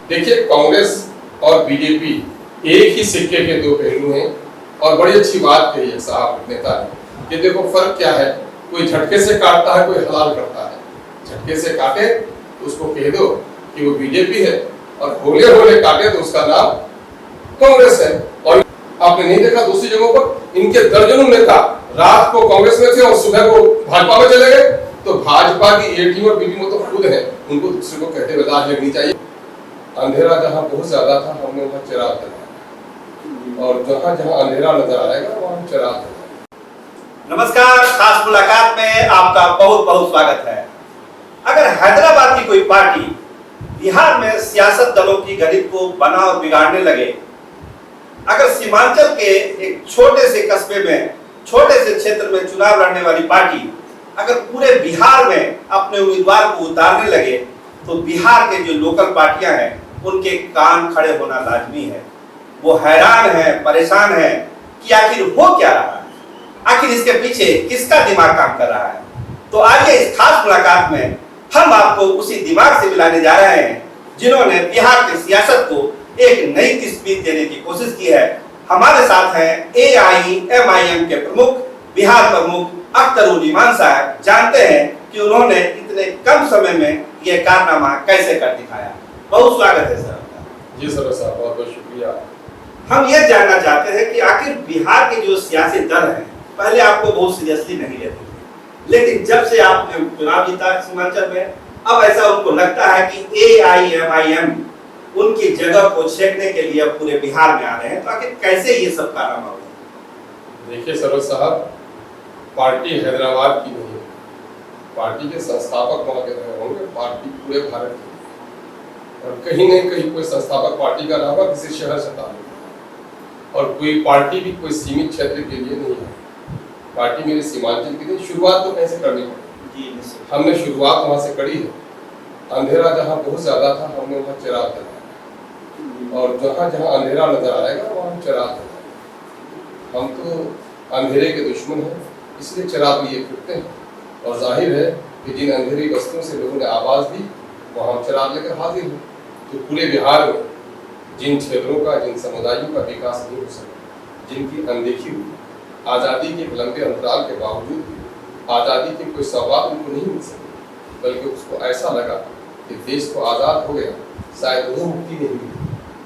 देखिए, कांग्रेस और बीजेपी एक ही सिक्के के दो पहलू हैं और बड़ी अच्छी बात कही है साहब नेता ने कि देखो फर्क क्या है, कोई झटके से काटता है, कोई हलाल करता है। झटके से काटे तो उसको कह दो कि वो बीजेपी है और होले होले काटे तो उसका नाम कांग्रेस है। और आपने नहीं देखा दूसरी जगहों पर इनके दर्जनों नेता रात को कांग्रेस में थे और सुबह को भाजपा में चले गए। तो भाजपा की ए टीम और बी टीम तो खुद है, उनको दूसरे को कहते हुए लाज लगनी चाहिए। अंधेरा जहां बहुत ज्यादा था हमने वहां चिराग जलाया और जहां जहां अंधेरा नजर आएगा वहां चिराग जलाया। नमस्कार, खास मुलाकात में आपका बहुत बहुत स्वागत है। अगर हैदराबाद की कोई पार्टी बिहार में सियासत दलों की गणित को बना और बिगाड़ने लगे, अगर सीमांचल के एक छोटे से कस्बे में, छोटे से क्षेत्र में चुनाव लड़ने वाली पार्टी अगर पूरे बिहार में अपने उम्मीदवार को उतारने लगे, तो बिहार के जो लोकल पार्टियां हैं उनके कान खड़े होना लाजमी है। वो हैरान है, परेशान है कि आखिर हो क्या रहा है, आखिर इसके पीछे किसका दिमाग काम कर रहा है। तो आइए इस खास मुलाकात में हम आपको उसी दिमाग से मिलाने जा रहे हैं जिन्होंने बिहार की सियासत को एक नई तस्वीर देने की कोशिश की है। हमारे साथ हैं AIMIM के प्रमुख, बिहार प्रमुख अख्तरुल ईमान साहब। जानते हैं कि उन्होंने इतने कम समय में यह कारनामा कैसे कर दिखाया। बहुत स्वागत है सर। जी सर साहब, बहुत बहुत शुक्रिया। हम ये जानना चाहते हैं कि आखिर बिहार के जो सियासी दल हैं, पहले आपको बहुत सीरियसली नहीं लेते थे, लेकिन जब से आपने चुनाव जीता सीमांचल में, अब ऐसा उनको लगता है कि AIMIM उनकी जगह को छेड़ने के लिए पूरे बिहार में आ रहे हैं। तो आखिर कैसे ये सब कारनामा हुआ? देखिए सरोज साहब, पार्टी हैदराबाद की नहीं है, पार्टी के संस्थापक वहां के रहे होंगे। पार्टी पूरे भारत की और कहीं न कहीं कोई संस्थापक पार्टी का नाम किसी शहर से ताल्लुक और कोई पार्टी भी कोई सीमित क्षेत्र के लिए नहीं है। पार्टी मेरे सीमांचल की नहीं, शुरुआत तो कहीं से करनी पड़ी। हमने शुरुआत वहां से करी है। अंधेरा जहां बहुत ज्यादा था हमने वहां चिराग जलाया और जहां जहां अंधेरा नजर आएगा वहां चिराग जलाया। हम तो अंधेरे के दुश्मन हैं, इसलिए चिराग लिए फिरते हैं और जाहिर है कि जिन अंधेरी बस्तियों से लोगों ने आवाज दी वहां चिराग लेकर हाजिर हुए। तो पूरे बिहार में जिन क्षेत्रों का, जिन समुदायों का विकास नहीं हो सका, जिनकी अनदेखी हुई, आज़ादी के लंबे अंतराल के बावजूद भी आज़ादी की कोई सौगात उनको नहीं मिल सकी, बल्कि उसको ऐसा लगा कि देश को आज़ाद हो गया, शायद उन्हें मुक्ति नहीं मिली।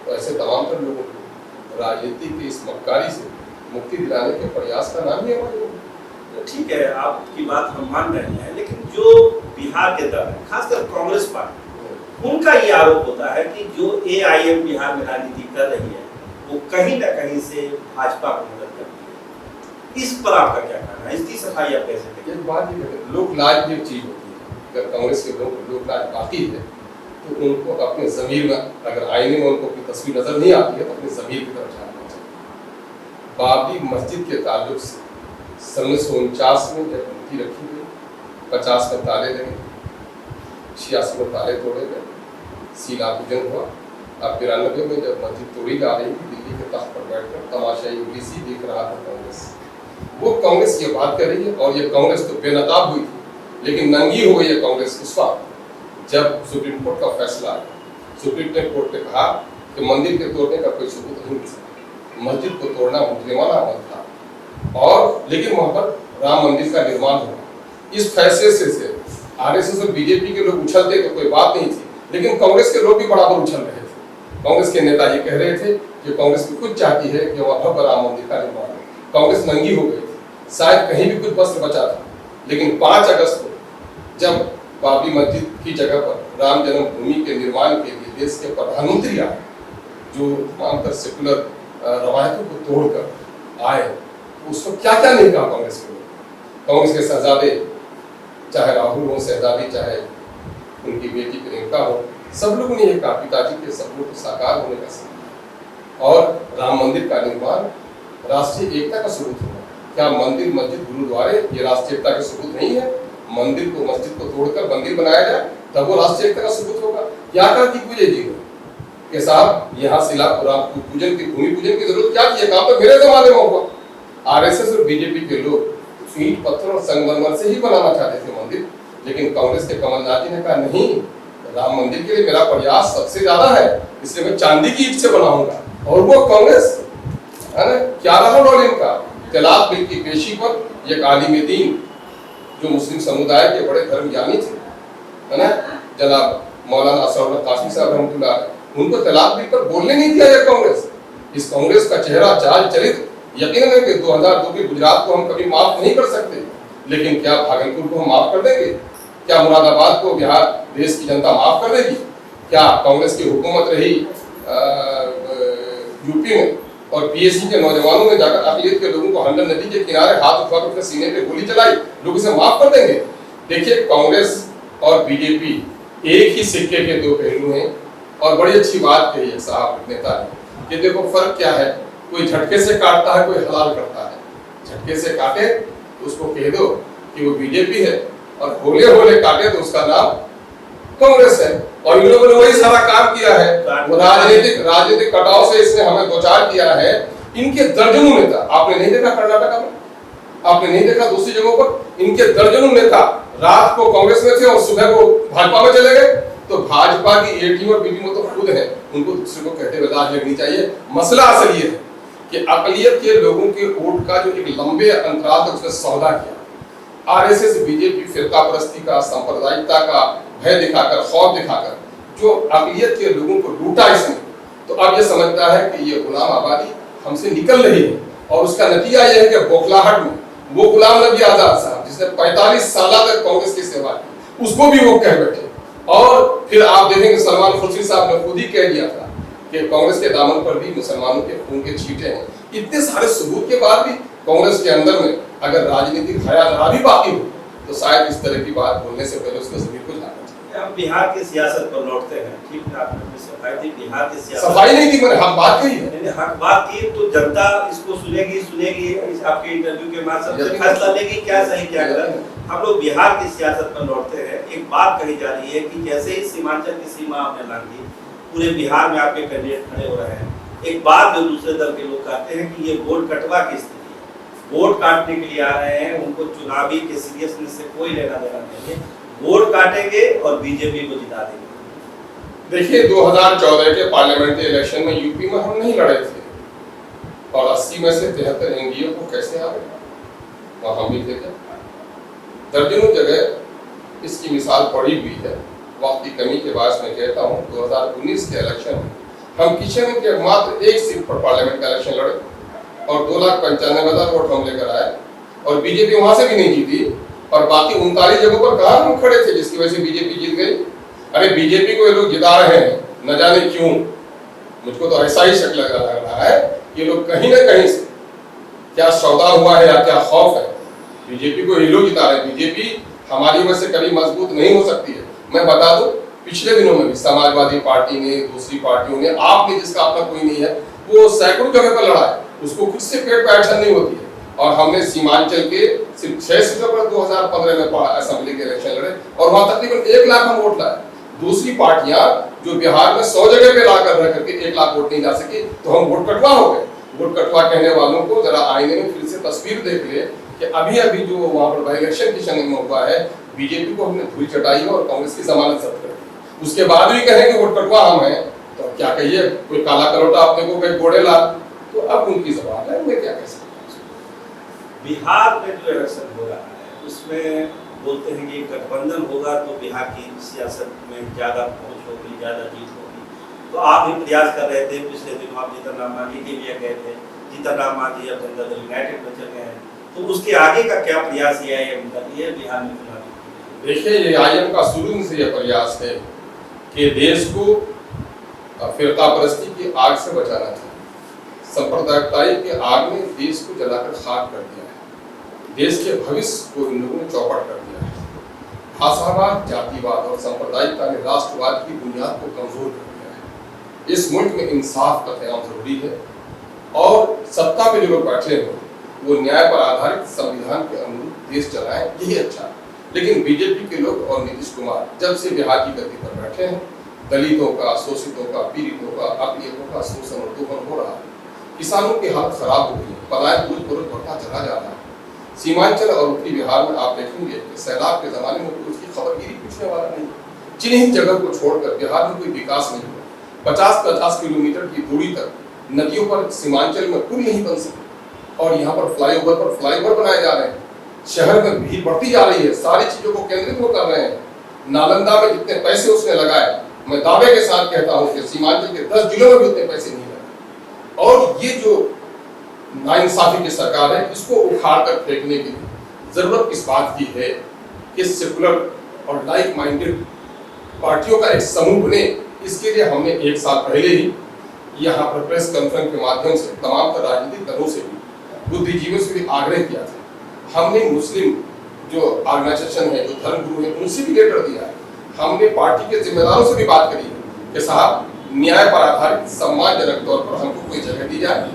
तो ऐसे तमाम तर लोगों को राजनीति की इस मक्कारी से मुक्ति दिलाने के प्रयास का नाम ही हमारे। ठीक है, आपकी बात हम मान रहे हैं, लेकिन जो बिहार के दल है, खासकर कांग्रेस पार्टी, उनका ये आरोप होता है कि जो AIM बिहार में राजनीति कर रही है वो कहीं न कहीं से भाजपा को मदद करती है। इस पर आपका क्या कहना है? इसकी सफाई आप कैसे देखें? एक बात ये कहते हैं, लोकलाज भी एक चीज होती है। अगर कांग्रेस के लोगों को लोकलाज बाकी है तो उनको अपने जमीर में, अगर आईने में उनको अपनी तस्वीर नजर नहीं आती है तो अपनी जमीर की तरफ झांकना चाहिए। बाबरी मस्जिद के ताल्लुक से 1949 में जब मूर्ति रखी गई, 50 में ताले लगे, 86 में ताले तोड़े गए, सीला पूजन हुआ। अब 92 में जब मस्जिद तोड़ी जा रही थी, दिल्ली के तख्त पर बैठकर तमाशाई ओबीसी देख रहा था कांग्रेस। वो कांग्रेस ये बात कर रही है और ये कांग्रेस तो बेनकाब हुई थी, लेकिन नंगी हो गई है कांग्रेस उस वक्त जब सुप्रीम कोर्ट का फैसला आया। सुप्रीम कोर्ट ने कहा कि मंदिर के तोड़ने का कोई सबूत नहीं मिल सकता, मस्जिद को तोड़ना मुजरिमाना अमल था और लेकिन वहां पर राम मंदिर का निर्माण हुआ। इस फैसले से RSS और बीजेपी के लोग उछलते तो कोई बात नहीं थी, लेकिन कांग्रेस के लोग भी बराबर उछल रहे थे। कांग्रेस के नेता ये कह रहे थे कि कांग्रेस भी खुद चाहती है कि वहां भव्य राम मंदिर का निर्माण हो। कांग्रेस नंगी हो गई थी, शायद कहीं भी कुछ वस्त्र बचा था, लेकिन 5 अगस्त को जब बाबरी मस्जिद की जगह पर राम जन्मभूमि के निर्माण के लिए देश के प्रधानमंत्री आए, जो तमाम तर सेकुलर रवायतों को तोड़कर आए, तो उस वक्त क्या क्या नहीं कहा कांग्रेस के लोग। कांग्रेस के शहजादे, चाहे राहुल हो, शहजादी, चाहे उनकी बेटी प्रियंका हो, सब लोगों ने ये कहा पिताजी के सपनों को साकार होने का समय और राम मंदिर का निर्माण राष्ट्रीय एकता का सबूत होगा। क्या मंदिर, मस्जिद, गुरुद्वारे ये राष्ट्रीय एकता का सबूत नहीं है? मंदिर को, मस्जिद को तोड़कर मंदिर बनाया जाए तब वो राष्ट्रीय एकता का सबूत होगा। क्या करती पूजे जी के साहब, यहाँ शिला पूजन की, भूमि पूजन की जरूरत क्या थी? काम तो मेरे जमाने में हुआ। RSS और बीजेपी के लोग ईंट पत्थर और संगमरमर से ही बनाना चाहते थे मंदिर, लेकिन कांग्रेस के कमलनाथ जी ने कहा नहीं, राम मंदिर के लिए मेरा प्रयास सबसे ज्यादा है इसलिए मैं चांदी की ईंट से बनाऊंगा। और वो कांग्रेस है ना, क्या रहा रोल इनका? तलाक बिल की पेशी पर एक आलिम दीन जो मुस्लिम समुदाय के बड़े धर्मज्ञानी थे, है ना, जनाब मौलाना असदुल्लाह कासी साहब रहमतुल्लाह अलैह, उनको तलाक बिल पर बोलने नहीं दिया ये कांग्रेस। इस कांग्रेस का चेहरा चाल चरित्र यकीनन है कि 2002 के गुजरात को हम कभी माफ नहीं कर सकते, लेकिन क्या भागलपुर को हम माफ कर देंगे? क्या मुरादाबाद को बिहार देश की जनता माफ कर देगी? क्या कांग्रेस की हुकूमत रही यूपी में और पीएससी के नौजवानों ने जाकर अक़लियत के लोगों को हंडर नदी के किनारे हाथ उठाकर अपने सीने पे गोली चलाई, लोग इसे माफ कर देंगे? देखिए, कांग्रेस और बीजेपी एक ही सिक्के के दो पहलू हैं। और बड़ी अच्छी बात कही है साहब नेता ने, ये देखो फर्क क्या है, कोई झटके से काटता है, कोई हलाल करता है। झटके से काटे तो उसको कह दो कि वो बीजेपी है, और होले होले काटे तो उसका नाम कांग्रेस है। और इन लोगों ने वही सारा काम किया है, वो राजनीतिक कटाव से इसने हमें दो चार किया है। इनके दर्जनों नेता, आपने नहीं देखा कर्नाटक में, आपने नहीं देखा दूसरी जगहों पर, इनके दर्जनों नेता रात को कांग्रेस में थे और सुबह को भाजपा में चले गए। तो भाजपा की ए टीम और बी टीम तो खुद है, उनको दूसरे को कहते हुए लाज लगनी चाहिए। मसला असल ये है कि अक़लियत के लोगों के वोट का जो एक लंबे अंतराल तक उसने सौदा किया, आरएसएस बीजेपी फिरका परस्ती का, सांप्रदायिकता का भय दिखाकर, खौफ दिखाकर जो अक़लियत के लोगों को लूटा इसने, तो अब ये समझता है कि ये गुलाम आबादी हमसे निकल रही है। और उसका नतीजा यह है कि बौखलाहट में वो गुलाम नबी आजाद साहब जिसने 45 साल तक कांग्रेस की सेवा की, उसको भी वो कह बैठे। और फिर आप देखेंगे सलमान खुर्शीद साहब ने खुद ही कह दिया था कि कांग्रेस के दामन पर भी मुसलमानों के खून के छींटे हैं। इतने सारे सबूत के बाद भी कांग्रेस के अंदर में अगर राजनीतिक हया भी बाकी हो तो शायद इस तरह की बात बोलने से पहले उसको जमीन को जाना चाहिए। अब बिहार की सियासत पर लौटते हैं, ठीक है, आपने सफाई दी बिहार की सियासत, सफाई नहीं थी, मैंने हक बात कही है। मैंने हक बात की तो जनता इसको सुनेगी इस आपके इंटरव्यू के माध्यम से फैसला लेगी क्या सही क्या गलत। हम लोग बिहार की सियासत पर लौटते हैं। एक बात कही जा रही है कि जैसे ही सीमांचल की सीमा आपने लांघी, पूरे बिहार में आपके कैंडिडेट खड़े हो रहे हैं। एक बात जो दूसरे दल के लोग कहते हैं कि ये वोट कटवा की स्थिति है, वोट काटने के लिए आ रहे हैं, उनको चुनावी के सीरियसनेस से कोई लेना देना नहीं है, वोट काटेंगे और बीजेपी को जिता देंगे। देखिए, 2014 के पार्लियामेंट्री इलेक्शन में यूपी में हम नहीं लड़े थे और 80 में से 73 एनडीए को कैसे आ गए, और हम भी थे। दर्जनों जगह इसकी मिसाल पड़ी हुई है। वक्त की कमी के बाद मैं कहता हूँ 2019 के इलेक्शन में हम किशन के मात्र एक सीट पर पार्लियामेंट का इलेक्शन लड़े और 2,95,000 वोट हम लेकर आए और बीजेपी वहां से भी नहीं जीती। और बाकी 39 जगहों पर कहाँ हम खड़े थे जिसकी वजह से बीजेपी जीत गई। अरे बीजेपी को ये लोग जिता रहे हैं, न जाने क्यों। मुझको तो ऐसा ही शक लग रहा है कि लोग कहीं ना कहीं से क्या सौदा हुआ है या क्या खौफ है, बीजेपी को ये लोग जिता रहे हैं। बीजेपी हमारी वजह से कभी मजबूत नहीं हो सकती है। मैं बता दूं, पिछले दिनों में भी समाजवादी पार्टी ने, दूसरी पार्टियों ने, आपने जिसका अपना कोई नहीं है, वो सैकड़ों जगह पर लड़ा है, उसको खुद से पेट पे एक्शन नहीं होती है। और हमने सीमांचल के सिर्फ 6 सीटों पर 2015 में असेंबली के इलेक्शन लड़े और वहां तकरीबन 1 लाख हम वोट लाए। दूसरी पार्टियां जो बिहार में 100 जगह पे लाकर रह करके 1 लाख वोट नहीं ला सकी, तो हम वोट कटवा हो गए। वोट कटवा कहने वालों को जरा आईने में फिर से तस्वीर देख ले कि अभी अभी जो वहां पर बाई इलेक्शन की शंग में हुआ है, बीजेपी को हमने धूल चटाई है और कांग्रेस की जमानत जब्त कर दी। उसके बाद भी कहें कि वोट कटवा हम हैं, तो क्या कहिए, कोई काला करोटा अपने को कहीं घोड़े ला, तो अब उनकी जबान है, मैं क्या कह सकता हूं। बिहार में जो इलेक्शन हो रहा है उसमें बोलते हैं कि गठबंधन होगा तो बिहार की सियासत में ज्यादा पहुंच होगी, ज्यादा जीत होगी। तो आप भी प्रयास कर रहे थे, पिछले दिनों आप जीतन राम मांझी के लिए गए थे, जीतन राम मांझी अब जनता दल यूनाइटेड में चल गए हैं, तो उसके आगे का क्या प्रयास ये है बिहार में चुनाव? देखिए, ये आईएम का शुरू से यह प्रयास है कि देश को फिरका परस्ती की आग से बचाना चाहिए। सांप्रदायिकता की आग ने देश को जलाकर खाक कर दिया है, देश के भविष्य को इन लोगों ने चौपट कर दिया है। भाषावाद, जातिवाद और सांप्रदायिकता ने राष्ट्रवाद की बुनियाद को कमजोर कर दिया है। इस मुल्क में इंसाफ का क़याम जरूरी है और सत्ता पे जो लोग बैठे हो वो न्याय पर आधारित संविधान के अनुरूप देश चलाएं, यही अच्छा है। लेकिन बीजेपी के लोग और नीतीश कुमार जब से बिहार की गद्दी पर बैठे हैं, दलितों का, शोषितों का, पीड़ितों का, अक़लियतों का शोषण और दोहन हो रहा है। किसानों की हालत खराब हो गई है, पलायन रोज बढ़ता चला जा रहा है। सीमांचल और उत्तरी बिहार में आप देखेंगे कि सैलाब के जमाने में उसकी खबरगिरी पूछने वाला नहीं। जिन्हीं जगह को छोड़कर बिहार में कोई विकास नहीं हुआ। 50-50 किलोमीटर की दूरी तक नदियों पर सीमांचल में पुल नहीं बन सके और यहाँ पर फ्लाईओवर बनाए जा रहे हैं। शहर में भीड़ बढ़ती जा रही है, सारी चीजों को केंद्रित वो कर रहे हैं। नालंदा में जितने पैसे उसने लगाए, मैं दावे के साथ कहता हूँ कि सीमांचल के 10 जिलों में भी उतने पैसे नहीं लगे। और ये जो नाइंसाफी की सरकार है, इसको उखाड़ कर फेंकने की जरूरत इस बात की है कि सेकुलर और लाइक माइंडेड पार्टियों का एक समूह बने। इसके लिए हमने 1 साल पहले ही यहाँ पर प्रेस कॉन्फ्रेंस के माध्यम से तमाम राजनीतिक दलों से भी, बुद्धिजीवियों से भी आग्रह किया था। हमने मुस्लिम जो ऑर्गेनाइजेशन है, जो धर्म गुरु है, उनसे भी लेटर दिया है। हमने पार्टी के जिम्मेदारों से भी बात करी है कि साहब, न्याय पर आधारित सम्मानजनक तौर पर हमको कोई जगह दी जाए,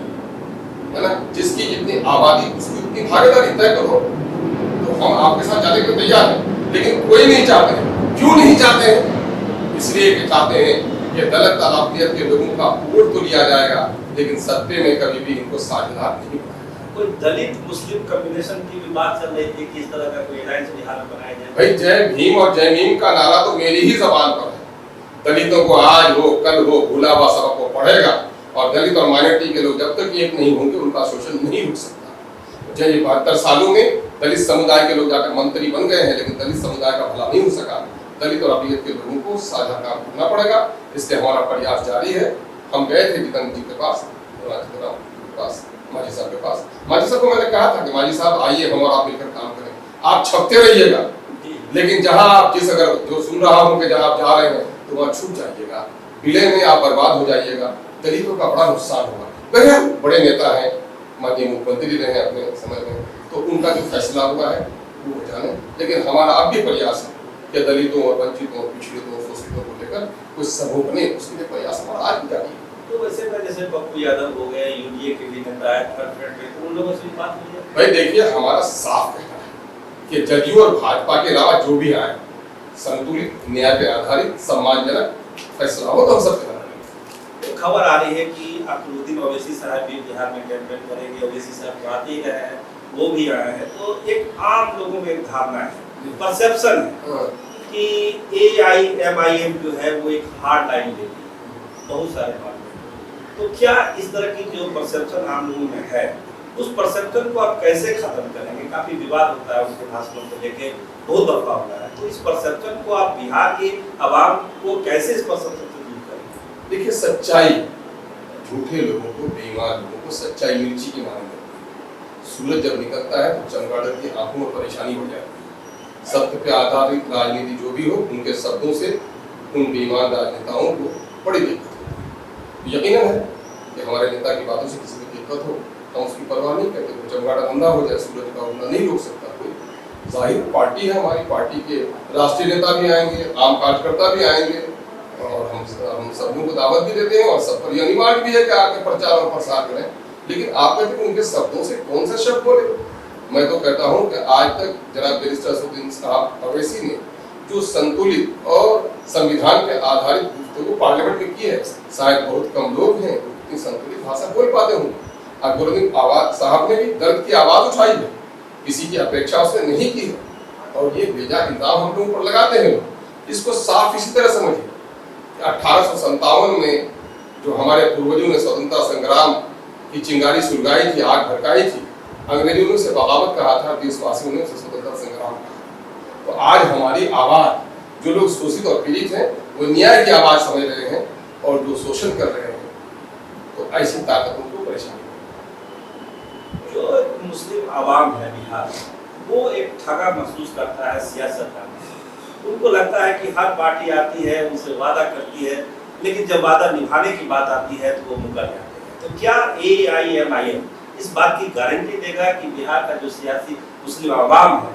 है ना, जिसकी जितनी आबादी उसकी उतनी भागीदारी तय करो। तो हम आपके साथ जाने के लिए तैयार हैं, लेकिन कोई नहीं चाहते हैं। क्यों नहीं चाहते हैं? इसलिए कि चाहते हैं कि दलित अलाफियत के लोगों का वोट तो लिया जाएगा, लेकिन सत्ते में कभी भी इनको साझेदार नहीं बनाया। कोई दलित मुस्लिम कॉम्बिनेशन की भी बात चल रही थी कि इस तरह का कोई अलायंस बिहार में बनाया जाए। भाई, जय भीम और जय मीम का नारा तो मेरी ही जबान पर है। दलितों को आज हो कल हो भूला हुआ सबक को पढ़ेगा, और दलित और माइनॉरिटी के लोग जब तक एक नहीं होंगे उनका शोषण नहीं रुक सकता। जय 72 सालों में दलित समुदाय के लोग जाकर मंत्री बन गए हैं, लेकिन दलित समुदाय का भला नहीं हो सका। दलित और अभियत के लोगों को साझा काम करना पड़ेगा, इसलिए हमारा प्रयास जारी है। हम गए थे जितेंद्र जी के पास, माजी साहब के पास। माजी साहब को मैंने कहा था कि माजी साहब आइए, हम और आप मिलकर काम करें। आप छपते रहिएगा, लेकिन जहां आप अगर जो सुन रहा हूं कि जहां आप जा रहे हैं तो वहां छूट जाइएगा, विलय में आप बर्बाद हो जाइएगा, दलितों का बड़ा नुकसान होगा। बड़े नेता हैं, माननीय मुख्यमंत्री रहे हैं अपने समय में, तो उनका जो फैसला हुआ है वो जाने। लेकिन हमारा अब भी प्रयास है कि दलितों और वंचितों, पिछड़ितों, शोषितों को लेकर कुछ समूह बने, उसके लिए प्रयास हमारा आज भी जारी है। तो वैसे में जैसे पप्पू यादव हो गए, यूडीए के भी नेता है, थर्ड फ्रंट पे, उन लोगों से भी बात हुई है? भाई देखिए, हमारा साफ कहना है कि जदयू और भाजपा के अलावा जो भी आए, संतुलित, न्याय पे आधारित, सम्मानजनक फैसला हो तो हम सब तो खबर आ रही है कि अकबरुद्दीन ओवैसी साहब भी बिहार में कैंपेन करेंगे। ओवैसी साहब तो आते ही रहे हैं, वो भी आए हैं। तो एक आम लोगों में एक धारणा है, परसेप्शन है कि AIMIM जो है वो एक हार्ड लाइन लेती है बहुत सारे मामलों में। तो क्या इस तरह की जो परसेप्शन आम लोगों में है, उस परसेप्शन को आप कैसे खत्म करेंगे? काफी विवाद होता है उसके भाषणों को लेके, बहुत दफा होता है। तो इस परसेप्शन को आप बिहार के आवाम को कैसे इस परसेप्शन से दूर करेंगे? देखिए, सच्चाई झूठे लोगों को, बेईमान लोगों को सच्चाई मिर्ची की मानी जाती है। सूरज जब निकलता है तो चमगादड़ की आंखों में परेशानी हो जाती है। सत्य पे आधारित राजनीति जो भी हो, उनके शब्दों से उन बेईमान राजनेताओं को बड़ी दिक्कत होती है। यकीनन है कि हमारे नेता की बातों से किसी को दिक्कत हो, हम उसकी परवाह नहीं करते। कोई चमगादड़ अंधा हो जाए, सूरज का उगना नहीं रोक सकता कोई। जाहिर पार्टी है, हमारी पार्टी के राष्ट्रीय नेता भी आएंगे, आम कार्यकर्ता भी आएंगे, और हम सब लोगों को दावत भी देते हैं, और सब पर अनिवार्य भी है कि आके प्रचार और प्रसार करें। लेकिन आप कहते हैं उनके शब्दों से कौन सा शब्द बोले? मैं तो कहता हूं कि आज तक जनाब बैरिस्टर असदुद्दीन साहब ओवैसी ने जो संतुलित और संविधान पे आधारित गुफ्तगू पार्लियामेंट में की है, शायद बहुत कम लोग हैं इतनी संतुलित भाषा बोल पाते होंगे। अकबरुद्दीन साहब ने भी दर्द की आवाज उठाई है, किसी की अपेक्षा उसने नहीं की है, और ये बेजा इल्जाम हम लोगों पर लगाते हैं। इसको साफ इसी तरह समझिए, 1857 में जो हमारे पूर्वजों ने स्वतंत्रता संग्राम की चिंगारी सुलगाई थी, आग भड़काई थी, अंग्रेजों ने उसे बगावत कहा था, देशवासियों ने उसे स्वतंत्रता संग्राम कहा। तो आज हमारी आवाज, जो लोग शोषित और पीड़ित हैं, वो न्याय की आवाज समझ रहे हैं, और जो शोषण कर रहे हैं, तो ऐसी ताकतों को परेशानी। जो मुस्लिम आवाम है बिहार, वो एक ठगा महसूस करता है सियासत में। उनको लगता है कि हर पार्टी आती है, उनसे वादा करती है, लेकिन जब वादा निभाने की बात आती है तो वो मुकर जाते हैं। तो क्या AIMIM इस बात की गारंटी देगा कि बिहार का जो सियासी मुस्लिम आवाम है,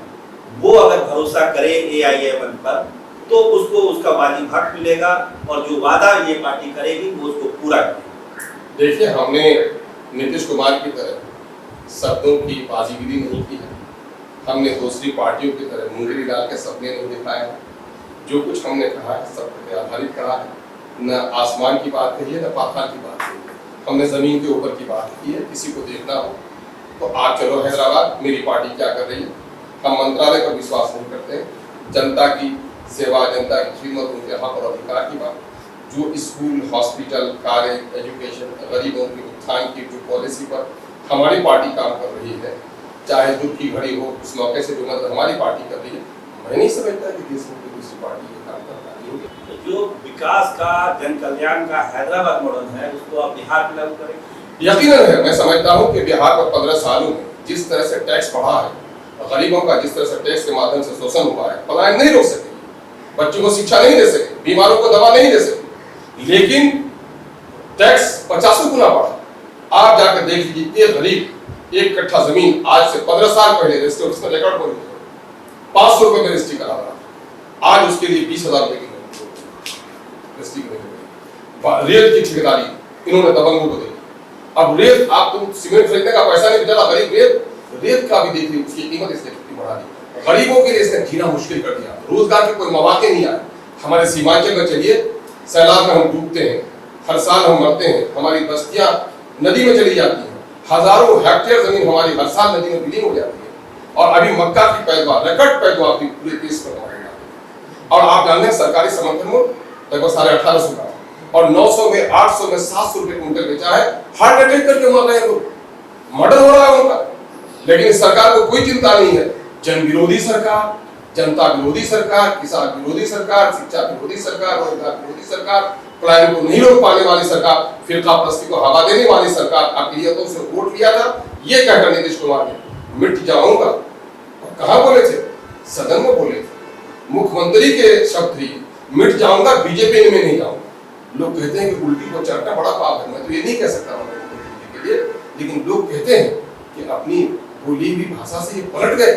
वो अगर भरोसा करे AIMIM पर, तो उसको उसका वाजिब हक मिलेगा, और जो वादा ये पार्टी करेगी वो उसको पूरा करेगी? देखिए, हमने नीतीश कुमार की तरह शब्दों की बाजीगिरी नहीं की है। हमने दूसरी पार्टियों की तरह मुंगरी डाल के सपने नहीं दिखाए हैं। जो कुछ हमने कहा है सत्य पे आधारित कहा है, न आसमान की बात कही है, न पाताल की बात कही है। हमने जमीन के ऊपर की बात की है। किसी को देखना हो तो आप चलो हैदराबाद, मेरी पार्टी क्या कर रही है। हम मंत्रालय पर विश्वास नहीं करते, जनता की सेवा, जनता की खिदमत, उनके हक और अधिकार की बात। जो स्कूल, हॉस्पिटल, कॉलेज, एजुकेशन, गरीबों के उत्थान की जो पॉलिसी पर हमारी पार्टी काम कर रही है, चाहे दुख की घड़ी हो उस मौके से जो मदद हमारी पार्टी कर रही है, मैं नहीं समझता कि देश में कोई दूसरी पार्टी ये काम कर पाती होगी। जो विकास का, जन कल्याण का हैदराबाद मॉडल है, उसको आप बिहार में लागू करेंगे? यकीनन है। मैं समझता हूँ कि बिहार में 15 सालों में जिस तरह से टैक्स बढ़ा है, गरीबों का जिस तरह से टैक्स के माध्यम से शोषण हुआ है, पलायन नहीं रोक सके, बच्चों को शिक्षा नहीं दे सके, बीमारों को दवा नहीं दे सके, लेकिन टैक्स 50 गुना बढ़ा। आप जाकर देख लीजिए, एक गरीब एक कट्ठा जमीन आज से 15 साल पहले रजिस्ट्री ऑफिस में रिकॉर्ड हो 500 रुपए में रजिस्ट्री करा रहा, आज उसके लिए 20,000 रुपए की रजिस्ट्री करनी। रेत की ठेकेदारी इन्होंने दबंगों को दी। अब रेत, आप तुम सीमेंट खरीदने का पैसा नहीं बचा, गरीब रेत का भी देख ली, उसकी कीमत इसने कितनी बढ़ा दी। गरीबों के लिए इसने जीना मुश्किल कर दिया, रोजगार के कोई मौके नहीं आए। हमारे सीमांचल में चलिए, सैलाब में हम डूबते हैं, हर साल हम मरते हैं, हमारी बस्तियां नदी में चली जाती हैं, हजारों हेक्टेयर जमीन हमारी हर साल नदी में विलीन हो जाती है। और अभी मक्का की पैदावार, रिकॉर्ड पैदावार भी पूरे देश में हो रही है। और आप जानते हैं सरकारी समर्थन मूल्य लगभग 1850 का, और 900 में, 800 में, 700 रुपए क्विंटल बेचा है। हार्ट अटैक करके मर रहे हैं लोग, मर्डर हो रहा है उनका। लेकिन सरकार को कोई चिंता नहीं है। जन विरोधी सरकार, जनता विरोधी सरकार, किसान विरोधी सरकार, शिक्षा विरोधी सरकार, रोजगार विरोधी सरकार, पलायन को नहीं रोक पाने वाली सरकार, फिरका प्रस्ती को हवा देने वाली सरकार। अकलियतों से वोट लिया था, ये कहकर नीतीश कुमार ने मिट जाऊंगा, और कहां बोले थे? सदन में बोले थे। मुख्यमंत्री के शब्द थे, मिट जाऊंगा, बीजेपी में नहीं जाऊंगा। लोग कहते हैं कि उल्टी को चढ़ना बड़ा पाप है। मैं तो ये नहीं कह सकता के लिए, लेकिन लोग कहते हैं कि अपनी बोली हुई भाषा से ये पलट गए,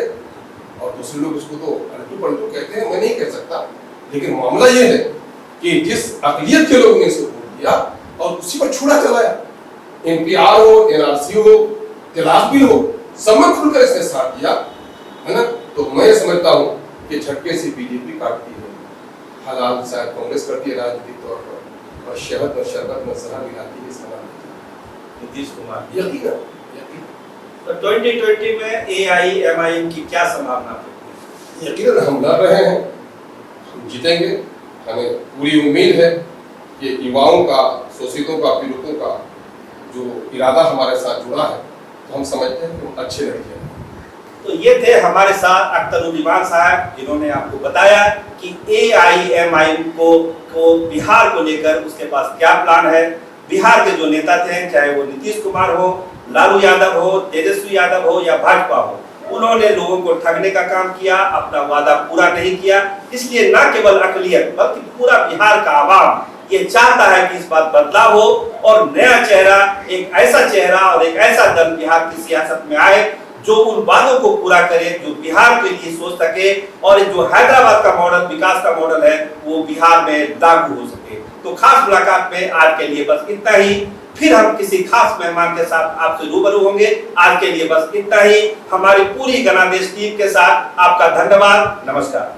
और दूसरे लोग उसको तो अल्टू पलटू कहते हैं। मैं नहीं कह सकता, लेकिन मामला ये है कि जिस अकलियत के लोगों ने इसको वोट दिया और उसी पर छुड़ा चलाया, एनपीआर हो, एनआरसी हो, तलाक बिल हो, सब में खुलकर इसने साथ दिया, है ना। तो मैं समझता हूँ कि झटके से बीजेपी काटती है, हालात शायद कांग्रेस करती है राजनीतिक तौर पर, और शहद में शरबत में सलाह मिलाती है नीतीश कुमार। यकीन। तो 2020 में AIMIM की क्या संभावना है? यकीन हम लड़ रहे हैं, हम जीतेंगे। हमें पूरी उम्मीद है कि युवाओं का, शोषितों का, पीड़ितों का जो इरादा हमारे साथ जुड़ा है, तो हम समझते हैं कि हम अच्छे नतीजे हैं। तो ये थे हमारे साथ अख्तरुद्दीन साहब, जिन्होंने आपको बताया कि AIMIM को बिहार को लेकर उसके पास क्या प्लान है। बिहार के जो नेता थे, चाहे वो नीतीश कुमार हो, लालू यादव हो, तेजस्वी यादव हो या भाजपा हो, उन्होंने लोगों को ठगने का काम किया, अपना वादा पूरा नहीं किया। इसलिए न केवल अकलियत बल्कि पूरा बिहार का आवाम ये चाहता है कि इस बात बदलाव हो और नया चेहरा, एक ऐसा चेहरा और एक ऐसा दल बिहार की सियासत में आए जो उन वादों को पूरा करे, जो बिहार के लिए सोच सके, और जो हैदराबाद का मॉडल, विकास का मॉडल है, वो बिहार में लागू हो सके। तो खास मुलाकात में आज के लिए बस इतना ही। फिर हम किसी खास मेहमान के साथ आपसे रूबरू होंगे। आज के लिए बस इतना ही। हमारी पूरी गणादेश टीम के साथ आपका धन्यवाद। नमस्कार।